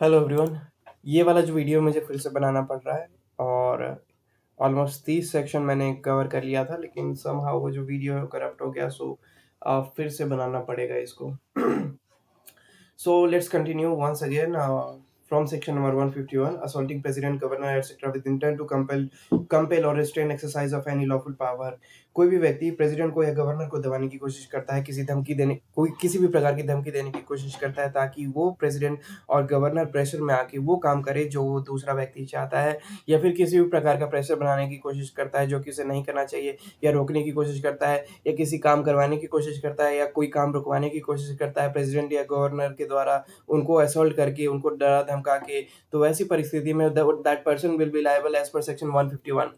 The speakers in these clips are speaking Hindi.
Hello everyone. ये वाला जो वीडियो मुझे फिर से बनाना पड़ रहा है और ऑलमोस्ट 30 सेक्शन मैंने कवर कर लिया था, लेकिन समहाउ वो जो वीडियो है करप्ट हो गया, सो फिर से बनाना पड़ेगा इसको। So let's continue once again from section number 151, assaulting president, governor, etc. with intent to compel or restrain exercise of any lawful power। कोई भी व्यक्ति प्रेसिडेंट को या गवर्नर को दबाने की कोशिश करता है, किसी भी प्रकार की धमकी देने की कोशिश करता है ताकि वो प्रेसिडेंट और गवर्नर प्रेशर में आके वो काम करे जो वो दूसरा व्यक्ति चाहता है, या फिर किसी भी प्रकार का प्रेशर बनाने की कोशिश करता है जो कि उसे नहीं करना चाहिए, या रोकने की कोशिश करता है, या किसी काम करवाने की कोशिश करता है, या कोई काम रुकवाने की कोशिश करता है प्रेसिडेंट या गवर्नर के द्वारा, उनको असॉल्ट करके, उनको डरा धमका के, तो वैसी परिस्थिति में that person will be liable as per section 151।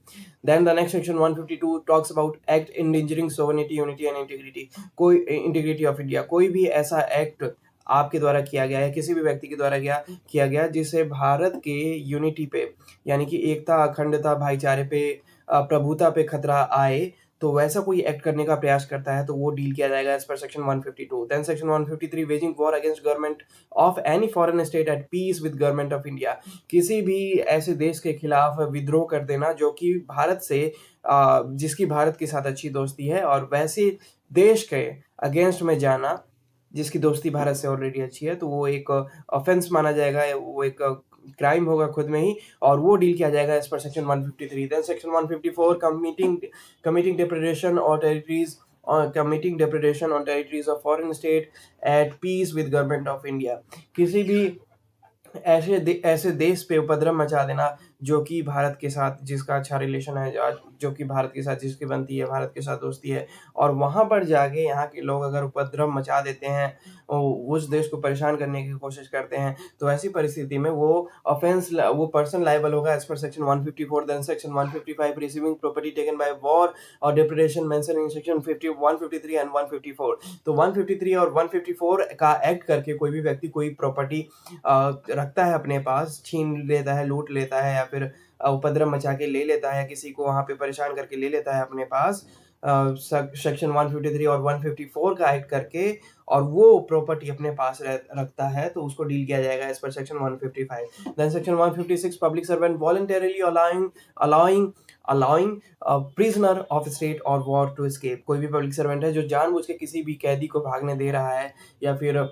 Then the next section 152 talks about act endangering sovereignty, unity and integrity. कोई इंटीग्रिटी ऑफ इंडिया, कोई भी ऐसा एक्ट आपके द्वारा किया गया है, किसी भी व्यक्ति के द्वारा किया गया जिससे भारत के यूनिटी पे, यानी कि एकता, अखंडता, भाईचारे पे, प्रभुता पे खतरा आए, तो वैसा कोई एक्ट करने का प्रयास करता है तो वो डील किया जाएगा as per section 152। Then section 153, waging war against government of any foreign state at peace with government of India. किसी भी ऐसे देश के खिलाफ विद्रोह कर देना जो कि भारत से जिसकी भारत के साथ अच्छी दोस्ती है, और वैसे देश के अगेंस्ट में जाना जिसकी दोस्ती भारत से ऑलरेडी अच्छी है, तो वो एक ऑफेंस माना जाएगा, वो एक क्राइम होगा खुद में ही, और वो डील किया जाएगा as per section 153। Then section 154, committing depredation और territories committing depredation on territories of foreign state at peace with government of India। किसी भी ऐसे देश पे उपद्रव मचा देना जो कि भारत के साथ जिसका अच्छा रिलेशन है, जो कि भारत के साथ जिसकी बनती है, भारत के साथ दोस्ती है, और वहाँ पर जाके यहाँ के लोग अगर उपद्रव मचा देते हैं, उस देश को परेशान करने की कोशिश करते हैं, तो ऐसी परिस्थिति में वो पर्सन लायबल होगा as per section 154। Then section 155, receiving property taken by war और depredation mention in section 153 and 154। तो 153 और 154 का एक्ट करके कोई भी व्यक्ति कोई प्रॉपर्टी रखता है अपने पास, छीन लेता है, लूट लेता है, या फिर उपद्रव मचा के ले लेता है, किसी को वहाँ पे परेशान करके ले लेता है अपने पास, सेक्शन 153 और 154 का एक्ट करके, और वो प्रॉपर्टी अपने पास रखता है, तो उसको डील किया जाएगा as per section 155। Then section 156, public servant voluntarily allowing prisoner of state और वॉर टू एस्केप। कोई भी पब्लिक सर्वेंट है जो जानबूझ के किसी भी कैदी को भागने दे रहा है, या फिर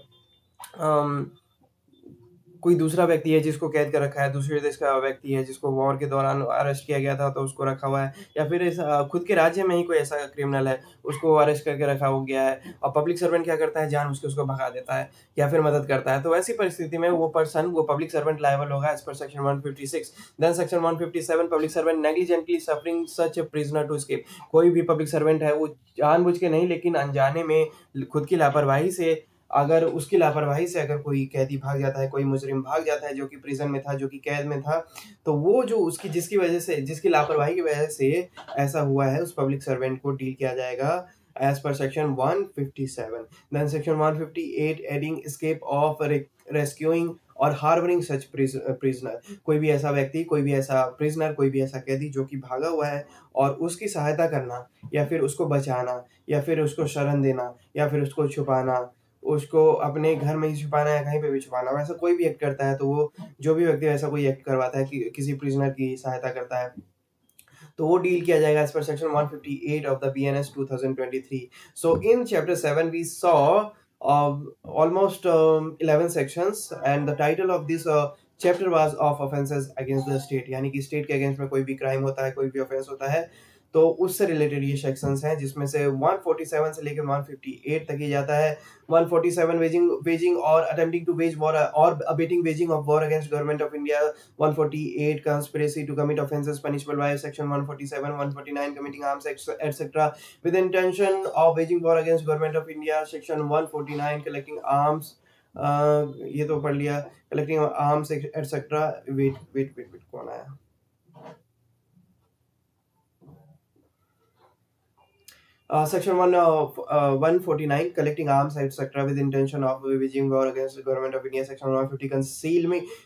कोई दूसरा व्यक्ति है जिसको कैद कर रखा है, दूसरे देश का व्यक्ति है जिसको वॉर के दौरान अरेस्ट किया गया था तो उसको रखा हुआ है, या फिर खुद के राज्य में ही कोई ऐसा क्रिमिनल है उसको अरेस्ट करके रखा हो गया है, और पब्लिक सर्वेंट क्या करता है, जान उसको भगा देता है या फिर मदद करता है, तो ऐसी परिस्थिति में वो पब्लिक सर्वेंट लायबल होगा as per section 156। Then section 157, public servant negligently suffering such a prisoner to escape. कोई भी पब्लिक सर्वेंट है वो जानबूझ के नहीं, लेकिन अनजाने में, खुद की लापरवाही से, अगर कोई कैदी भाग जाता है, कोई मुजरिम भाग जाता है जो कि प्रिजन में था, जो कि कैद में था, तो वो जो उसकी जिसकी लापरवाही की वजह से ऐसा हुआ है, उस पब्लिक सर्वेंट को डील किया जाएगा as per section 157। Then section 158, aiding escape of rescuing और हार्बरिंग सच प्रिजनर। कोई भी ऐसा व्यक्ति, कोई भी ऐसा प्रिजनर, कोई भी ऐसा कैदी जो कि भागा हुआ है, और उसकी सहायता करना, या फिर उसको बचाना, या फिर उसको शरण देना, या फिर उसको छुपाना, उसको अपने घर में ही छुपाना या कहीं पे भी छुपाना, वैसा कोई भी एक्ट करता है, तो वो जो भी व्यक्ति ऐसा कोई एक्ट करवाता है कि किसी प्रिजनर की सहायता करता है, तो वो डील किया जाएगा as per section 158 of the BNS 2023। So in chapter 7 we saw almost 11 sections, and the title of this chapter was of offenses against the state। यानी कि स्टेट के अगेंस्ट में कोई भी क्राइम होता है, कोई भी ऑफेंस होता है, तो उससे रिलेटेड ये सेक्शंस हैं, जिसमें से 147 से लेकर 158 तक ही जाता है। 147, वेजिंग और अटेम्प्टिंग टू वेज वॉर और abetting waging of war against government of India. 148, conspiracy to commit offences punishable by section 147। 149, committing arms etcetera with the intention of waging war against government of India। section 149, collecting arms, ये तो पढ़ लिया। collecting arms etc। वेट कौन आया? Section 149, collecting arms, etc., with intention of waging war against the government of India. Section 150,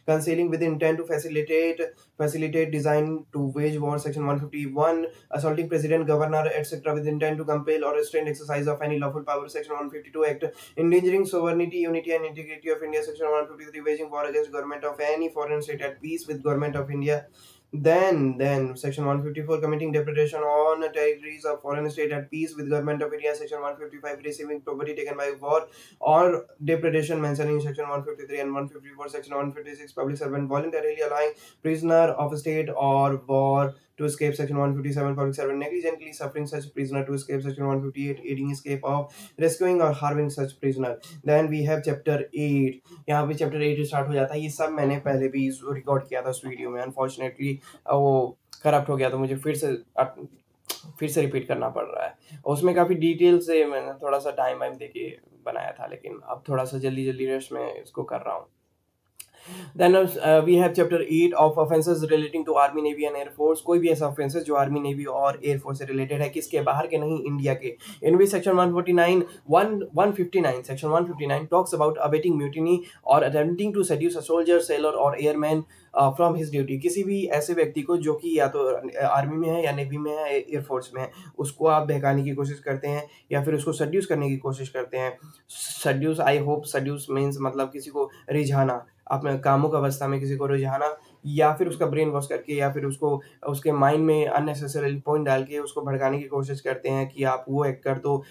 concealing with intent to facilitate design to wage war. Section 151, assaulting president, governor, etc., with intent to compel or restrain exercise of any lawful power. Section 152, act endangering sovereignty, unity, and integrity of India. Section 153, waging war against government of any foreign state at peace with government of India. Then section 154, committing depredation on territories of foreign state at peace with government of India. Section 155, receiving property taken by war or depredation mentioned in section 153 and 154. Section 156, public servant voluntarily allowing prisoner of state or war to escape. Section 157, public servant negligently suffering such prisoner to escape. Section 158, aiding escape of, rescuing or harming such prisoner. Then we have chapter 8. यहाँ पे चैप्टर 8 स्टार्ट हो जाता है। ये सब मैंने पहले भी रिकॉर्ड किया था उस वीडियो में। अनफॉर्चुनेटली वो करप्ट हो गया तो मुझे फिर से रिपीट करना पड़ रहा है। और उसमें काफ़ी डिटेल से मैंने थोड़ा सा टाइम वाइम देके बनाया था, लेकिन अब थोड़ा सा जल्दी रेस्ट में इसको कर रहा हूँ। Then we have chapter 8 of offenses relating to army, navy and air force. कोई भी ऐसा offenses जो army, navy और air force से related है, किसके, बाहर के नहीं, इंडिया के। In which section 159 section 159 talks about abetting mutiny or attempting to seduce a soldier, sailor or airman from his duty. किसी भी ऐसे व्यक्ति को जो कि या तो आर्मी में है या नेवी में है, एयरफोर्स में है, उसको आप बहकाने की कोशिश करते हैं या फिर उसको सड्यूस करने की कोशिश करते हैं। Seduce, I hope seduce means मतलब किसी को रिझाना, अपने कामुक अवस्था में किसी को रिझाना, या फिर उसका ब्रेन वॉश करके, या फिर उसको उसके माइंड में अननेसेसरी पॉइंट डाल के उसको भड़काने की कोशिश करते हैं कि आप वो एक्ट कर दो,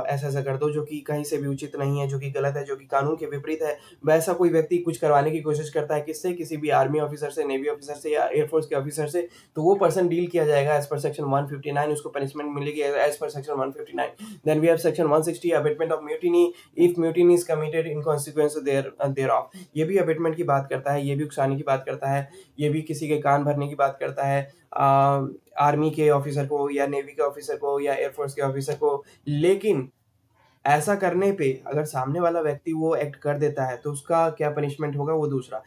ऐसा कर दो, जो कि कहीं से भी उचित नहीं है, जो कि गलत है, जो कि कानून के विपरीत है। वैसा कोई व्यक्ति कुछ करवाने की कोशिश करता है, किससे, किसी भी आर्मी ऑफिसर से, नेवी ऑफिसर से या एयरफोर्स के ऑफिसर से, तो वो पर्सन डील किया जाएगा एज पर सेक्शन 159, उसको पनिशमेंट मिलेगी as per section 159। Then we have section 160, abetment of mutiny if mutiny is committed in consequence thereof. ये भी अबेटमेंट की बात करता है, ये भी उकसाने की बात करता है, ये भी किसी के कान भरने की बात करता है, आर्मी के ऑफिसर को या नेवी के ऑफिसर को या एयरफोर्स के ऑफिसर को। लेकिन ऐसा करने पे अगर सामने वाला व्यक्ति वो एक्ट कर देता है तो उसका क्या पनिशमेंट होगा, वो दूसरा।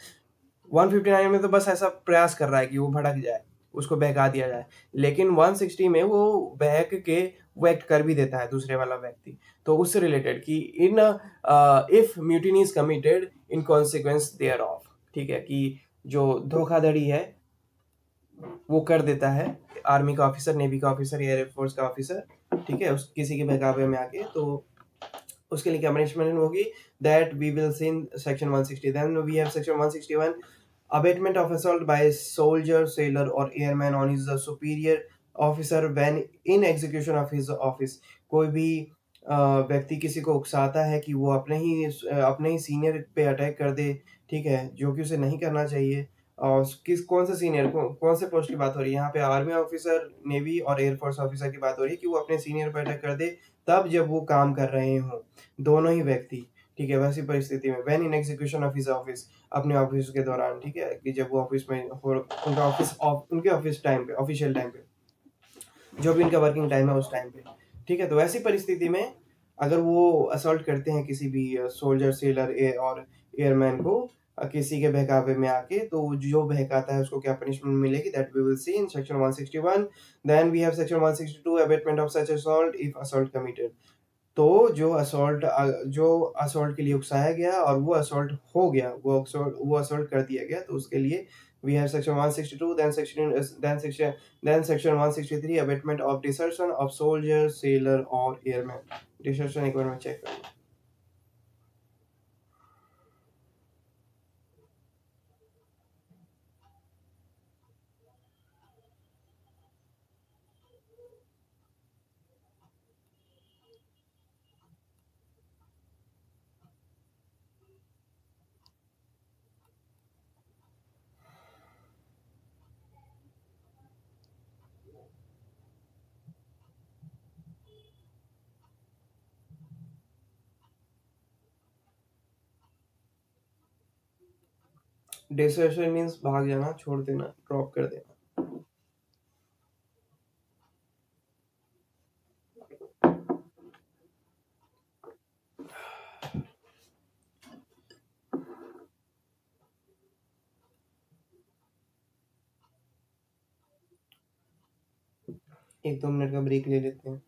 159 में तो बस ऐसा प्रयास कर रहा है कि वो भड़क जाए, उसको बहका दिया जाए, लेकिन 160 में वो बहक के वो एक्ट कर भी देता है दूसरे वाला व्यक्ति। तो उससे रिलेटेड कि in if mutiny is committed in consequence thereof, ठीक है, कि जो धोखाधड़ी है वो कर देता है आर्मी का ऑफिसर, नेवी का ऑफिसर या एयरफोर्स का ऑफिसर, ठीक है, उस किसी के बहकावे में आके, तो उसके लिए क्या पनिशमेंट होगी, that we will see in section 160। Then we have section 161, abatement of assault by a soldier, sailor or airman on his superior officer when in execution of his office। कोई भी व्यक्ति किसी को उकसाता है कि वो अपने ही सीनियर पे अटैक कर दे, ठीक है, जो कि उसे नहीं करना चाहिए। और कौन सा सीनियर, कौन से पोस्ट की बात हो रही है यहाँ पे, आर्मी ऑफिसर, नेवी और एयरफोर्स ऑफिसर की बात हो रही है कि वो अपने सीनियर पे अटैक कर दे तब जब वो काम कर रहे हों, दोनों ही व्यक्ति, ठीक है, वैसी परिस्थिति में when in execution of his office, अपने ऑफिस के दौरान, ठीक है, कि जब वो ऑफिस में हो, उनके ऑफिस टाइम पे, ऑफिशियल टाइम पे, जो भी उनका वर्किंग टाइम है उस टाइम पे, ठीक है। तो ऐसी परिस्थिति में अगर वो असॉल्ट करते हैं किसी भी सोल्जर, सेलर और एयरमैन को किसी के बहकावे में आके, तो जो बहकाता है उसको क्या पनिशमेंट मिलेगी, that we will see in section 161। Then we have section 162, abetment of such assault if assault committed. तो जो असॉल्ट के लिए उकसाया गया और वो असॉल्ट हो गया, वो असॉल्ट कर दिया गया, तो उसके लिए we have section 162। Then section 163, abetment of desertion of soldier, sailor और एयरमैन। डिसर्शन एक बार मैं चेक करूँ। डिसर्शन मीन्स भाग जाना, छोड़ देना, ड्रॉप कर देना। एक दो मिनट का ब्रेक ले लेते हैं।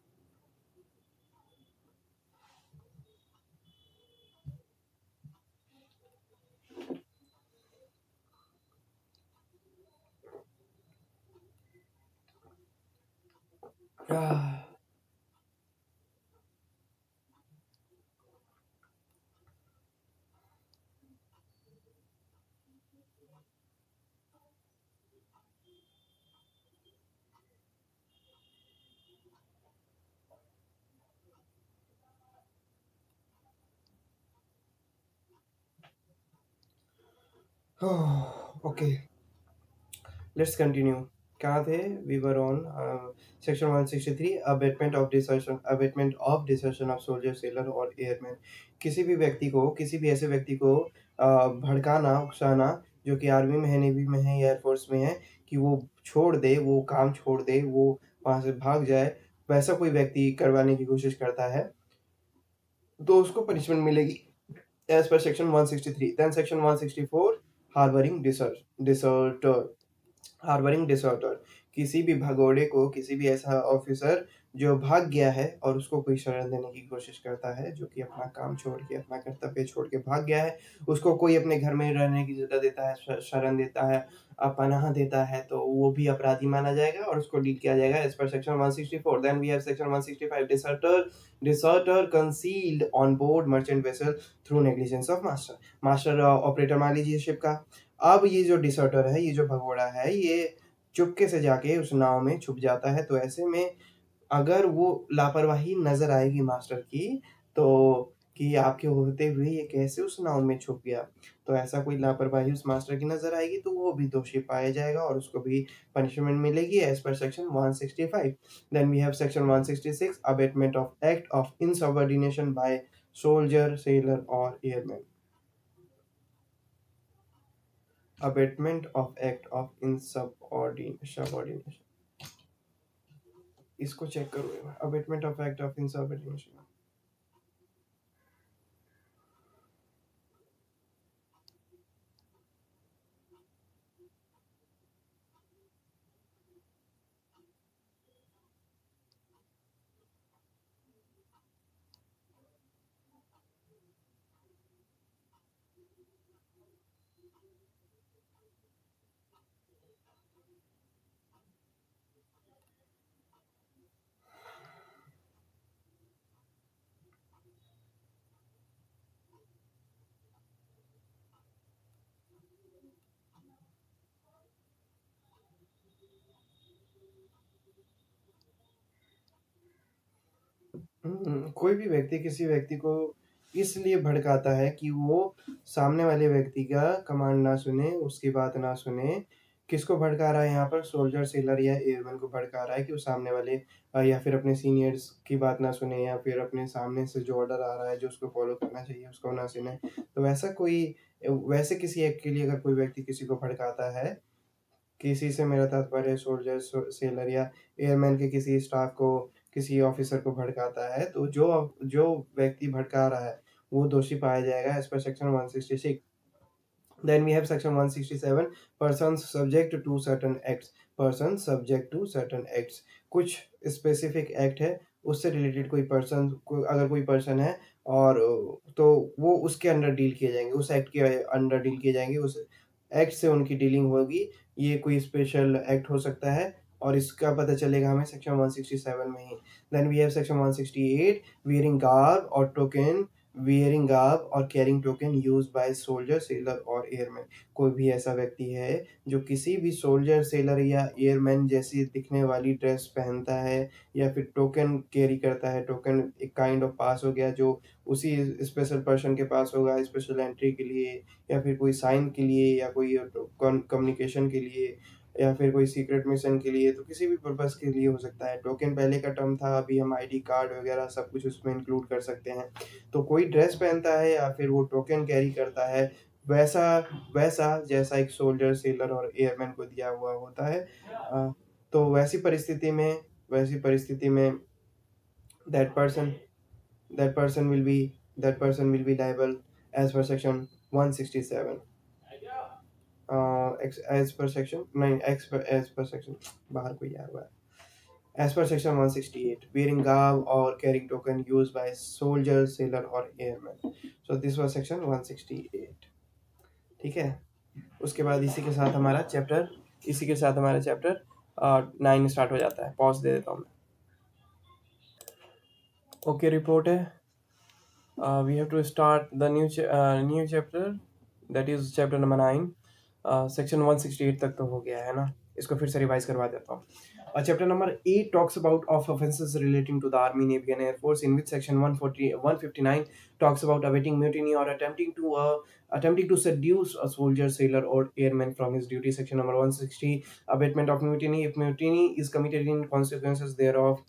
Ah. Okay, let's continue. कहाँ थे? We were on section 163, abetment of desertion of soldier, sailor और एयरमैन। किसी भी व्यक्ति को, किसी भी ऐसे व्यक्ति को भड़काना, उकसाना, जो कि आर्मी में है, नेवी में है या एयरफोर्स में है, कि वो छोड़ दे, वो काम छोड़ दे, वो वहाँ से भाग जाए, वैसा कोई व्यक्ति करवाने की कोशिश करता है तो उसको पनिशमेंट मिलेगी as per section 163. Then section 164, harboring deserter। Harbouring disorder, किसी भी भगोड़े को, किसी भी ऐसा ऑफिसर जो भाग गया है और उसको कोई शरण देने की कोशिश करता है, जो कि अपना काम छोड़ के, अपना कर्तव्य छोड़ के भाग गया है, उसको कोई अपने घर में रहने की जगह देता है, शरण देता है, पनाह देता है, तो वो भी अपराधी माना जाएगा और उसको डील किया जाएगा as per section 164। Then we have section 165, deserter concealed on board merchant vessel through negligence of master. Master operator मान लीजिए शिप का। अब ये जो डिसऑर्डर है, ये जो भगोड़ा है, ये चुपके से जाके उस नाव में छुप जाता है। तो ऐसे में अगर वो लापरवाही नजर आएगी मास्टर की, तो कि आपके होते हुए ये कैसे उस नाव में छुप गया, तो ऐसा कोई लापरवाही उस मास्टर की नजर आएगी तो वो भी दोषी पाया जाएगा और उसको भी पनिशमेंट मिलेगी as per section 165। Then we have section 166, abetment of act of insubordination by soldier, sailor और airman. Abetment of act of insubordination, इसको चेक करो। Abetment of act of insubordination. कोई भी व्यक्ति किसी व्यक्ति को इसलिए भड़काता है कि वो सामने वाले व्यक्ति का कमांड ना सुने, उसकी बात ना सुने। किसको भड़का रहा है यहाँ पर? सोल्जर, सेलर या एयरमैन को भड़का रहा है कि वो सामने वाले या फिर अपने सीनियर्स की बात ना सुने, या फिर अपने सामने से जो ऑर्डर आ रहा है जो उसको फॉलो करना चाहिए उसको ना सुने। तो वैसा कोई, वैसे किसी एक के लिए अगर कोई व्यक्ति किसी को भड़काता है, किसी से मेरा तात्पर्य सोल्जर, सेलर या एयरमैन के किसी स्टाफ को, किसी ऑफिसर को भड़काता है, तो जो जो व्यक्ति भड़का रहा है वो दोषी पाया जाएगा as per section 166। Then we have section 167, persons subject to certain acts। persons subject to certain acts, कुछ स्पेसिफिक एक्ट है, उससे रिलेटेड कोई पर्सन, अगर कोई पर्सन है और तो वो उसके अंडर डील किए जाएंगे, उस एक्ट के अंडर डील किए जाएंगे, उस एक्ट से उनकी डीलिंग होगी। ये कोई स्पेशल एक्ट हो सकता है और इसका पता चलेगा हमें सेक्शन 167 में ही। Then we have section 168, wearing garb और टोकन, वियरिंग गार्ब और carrying token use by soldier, sailor और एयरमैन। कोई भी ऐसा व्यक्ति है जो किसी भी सोल्जर, सेलर या एयरमैन जैसी दिखने वाली ड्रेस पहनता है या फिर टोकन कैरी करता है, टोकन एक काइंड ऑफ पास हो गया जो उसी स्पेशल पर्सन के पास होगा स्पेशल एंट्री के लिए, या फिर कोई साइन के लिए, या कोई कम्युनिकेशन के लिए, या फिर कोई सीक्रेट मिशन के लिए, तो किसी भी पर्पस के लिए हो सकता है। टोकन पहले का टर्म था, अभी हम आईडी कार्ड वगैरह सब कुछ उसमें इंक्लूड कर सकते हैं। तो कोई ड्रेस पहनता है या फिर वो टोकन कैरी करता है, वैसा वैसा जैसा एक सोल्जर, सेलर और एयरमैन को दिया हुआ होता है। तो वैसी परिस्थिति में that person that person will be that person will be liable as per section 167। As per section नहीं, एज पर सेक्शन, बाहर कोई आया हुआ है। As per section 168, wearing garb or carrying token used by soldier, sailor or airman। So this was section 168। ठीक है। उसके बाद इसी के साथ हमारा चैप्टर 9 स्टार्ट हो जाता है। पॉज दे देता हूँ मैं। ओके रिपोर्ट है। We have to start the new chapter, that is chapter number 9. Section 168 तक तो हो गया है ना, इसको फिर से रिवाइज करवा देता हूँ। Chapter number 8 talks about of offenses relating to the Army, Navy and Air Force, in which section 159 talks about awaiting mutiny or attempting to seduce a soldier, sailor or airman from his duty. Section number 160, abatement of mutiny if mutiny is committed in consequences thereof.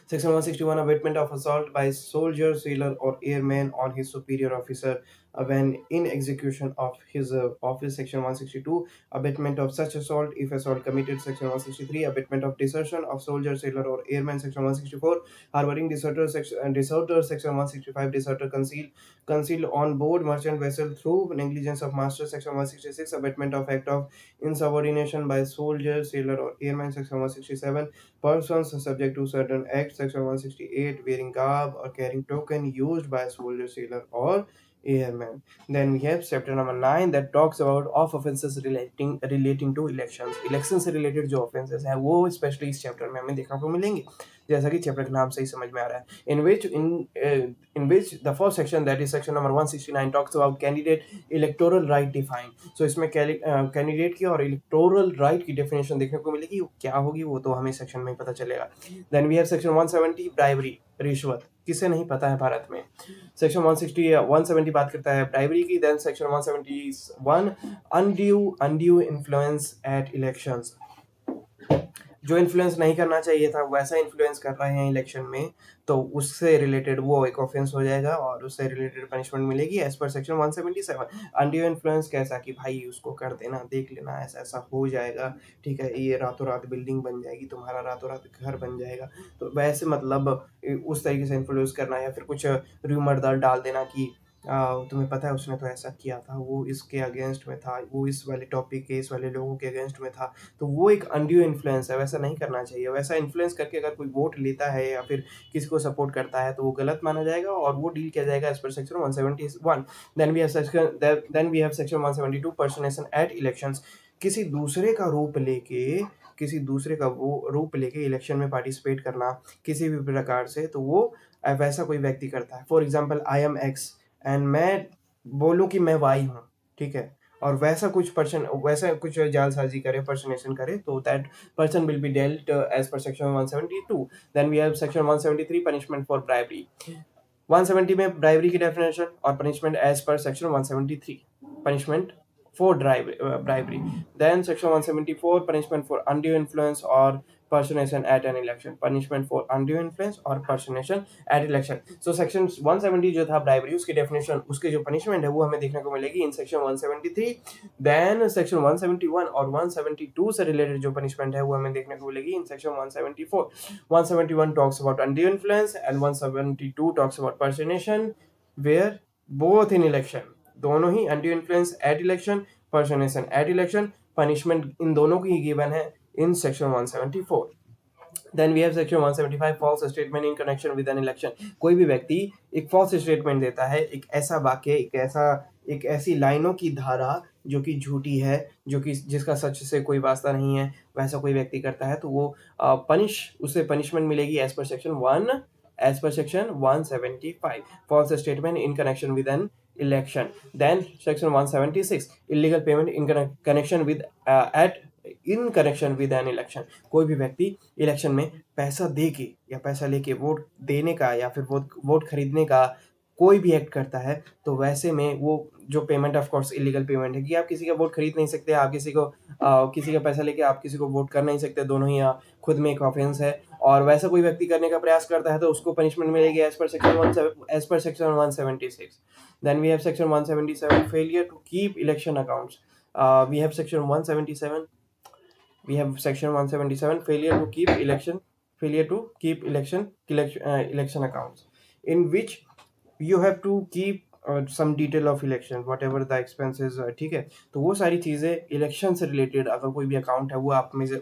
Section 161, abatement of assault by soldier, sailor, or airman on his superior officer when in execution of his office. Section 162, abatement of such assault if assault committed. Section 163, abatement of desertion of soldier, sailor, or airman. Section 164, harboring deserter. Deserter. Section 165, deserter concealed on board merchant vessel through negligence of master. Section 166, abatement of act of insubordination by soldier, sailor, or airman. Section 167, persons subject to certain acts. Section 168, wearing garb or carrying token used by a soldier, sailor, or airman. Then we have chapter number 9 that talks about of offenses relating to elections. Election से रिलेटेड जो ऑफेंसेस है वो स्पेशली इस चैप्टर में हमें देखने को मिलेंगे, जैसा कि चैप्टर के नाम से ही समझ में आ रहा है। In which the first section, that is section number 169, talks about candidate electoral right defined. So इसमें कैंडिडेट की और इलेक्टोरल राइट की डेफिनेशन देखने को मिलेगी, क्या होगी वो तो हमें सेक्शन में ही पता चलेगा। Then we have section 170, bribery, रिश्वत, किसे नहीं पता है भारत में। सेक्शन 170 बात करता है ब्राइबरी की। Then section 171, undue influence at elections, जो इन्फ्लुएंस नहीं करना चाहिए था वैसा इन्फ्लुएंस कर रहे हैं इलेक्शन में, तो उससे रिलेटेड वो एक ऑफेंस हो जाएगा और उससे रिलेटेड पनिशमेंट मिलेगी as per section 177। Undue influence कैसा कि भाई उसको कर देना, देख लेना, ऐसा ऐसा हो जाएगा, ठीक है, ये रातों रात बिल्डिंग बन जाएगी, तुम्हारा रातों रात घर बन जाएगा, तो वैसे मतलब उस तरीके से इन्फ्लुएंस करना, या फिर कुछ र्यूमर डाल देना कि तुम्हें पता है उसने तो ऐसा किया था, वो इसके अगेंस्ट में था, वो इस वाले टॉपिक के इस वाले लोगों के अगेंस्ट में था, तो वो एक अनड्यू इन्फ्लुएंस है, वैसा नहीं करना चाहिए। वैसा इन्फ्लुएंस करके अगर कोई वोट लेता है या फिर किसी को सपोर्ट करता है तो वो गलत माना जाएगा और वो डील किया जाएगा as per section 171। Then we have section 172, personation at elections, किसी दूसरे का वो रूप लेके इलेक्शन में पार्टिसिपेट करना किसी भी प्रकार से, तो वो वैसा कोई व्यक्ति करता है। For example, I am x and मैं बोलूँ कि मैं वाई हूँ, ठीक है, और वैसा कुछ जालसाजी करे, पर्सनेशन करे, तो that person will be dealt as per section 172. Then we have section 173, punishment for bribery. 170 में ब्राइबरी की डेफिनेशन और punishment as per section 173, punishment for bribery. Then section 174, punishment for undue influence or personation at an election. Punishment for undue influence or personation at election. So section 170 जो था bribery, उसकी definition, उसके जो punishment है वो हमें देखने को मिलेगी in section 173. Then section 171 और 172 से related जो punishment है वो हमें देखने को मिलेगी in section 174. 171 talks about undue influence and 172 talks about personation, where both in election, दोनों ही undue influence at election, personation at election, punishment इन दोनों की गिवन है in section 174. Then we have section 175, false statement in connection with an election. कोई भी व्यक्ति एक false statement देता है, एक ऐसा वाक्य, एक ऐसी लाइनों की धारा जो कि झूठी है, जो कि जिसका सच से कोई वास्ता नहीं है, वैसा कोई व्यक्ति करता है तो वो उसे पनिशमेंट मिलेगी as per section 175, false statement in connection with an election. Then section 176, illegal payment in connection with an election. कोई भी व्यक्ति इलेक्शन में पैसा दे के या पैसा लेके वोट देने का या फिर वोट खरीदने का कोई भी एक्ट करता है, तो वैसे में वो जो payment of course illegal payment है कि आप किसी का वोट खरीद नहीं सकते, आप किसी का पैसा लेके आप किसी को वोट कर नहीं सकते, दोनों ही खुद में एक ऑफेंस है, और वैसा कोई व्यक्ति करने का प्रयास करता है तो उसको पनिशमेंट मिलेगी as per section 176. Then we have section 177, failure to keep election accounts. We have section 177, failure to keep election accounts, in which you have to keep some detail of election, whatever the expenses, ठीक है, तो वो सारी चीज़ें इलेक्शन से रिलेटेड अगर कोई भी अकाउंट है वो आप में से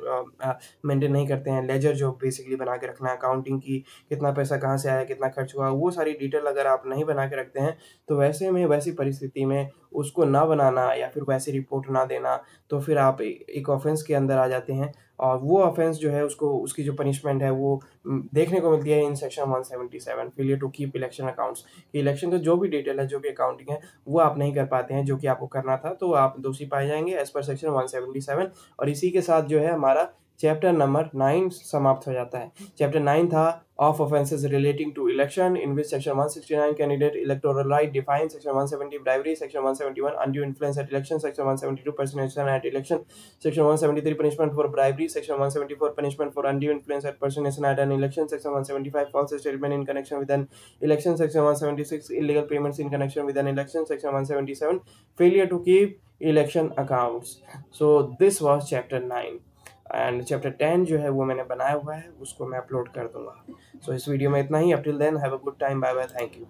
मेंटेन नहीं करते हैं, लेजर जो बेसिकली बना के रखना है अकाउंटिंग की, कितना पैसा कहाँ से आया, कितना खर्च हुआ, वो सारी डिटेल अगर आप नहीं बना के रखते हैं तो वैसी परिस्थिति में उसको ना बनाना या फिर वैसे रिपोर्ट ना देना, तो फिर आप एक ऑफ़ेंस के अंदर आ जाते हैं और वो ऑफ़ेंस जो है उसको उसकी जो पनिशमेंट है वो देखने को मिलती है in section 177 failure to keep election accounts. कि इलेक्शन का जो भी डिटेल है, जो भी अकाउंटिंग है, वो आप नहीं कर पाते हैं, जो कि आपको करना था, तो आप दोषी पाए जाएँगे एज़ पर सेक्शन 177। और इसी के साथ जो है हमारा चैप्टर नंबर 9 समाप्त हो जाता है। चैप्टर 9 था of offences relating to election in which section 169 candidate electoral right define, section 170 bribery, section 171 undue influence at election, section 172 personation at election, section 173 punishment for bribery, section 174 punishment for undue influence at personation at an election, section 175 false statement in connection with an election, section 176 illegal payments in connection with an election, section 177 failure to keep election accounts. So this was chapter 9 and chapter 10 जो है वो मैंने बनाया हुआ है, उसको मैं अपलोड कर दूँगा। सो इस वीडियो में इतना ही। Up till then have a good time, bye bye, thank you.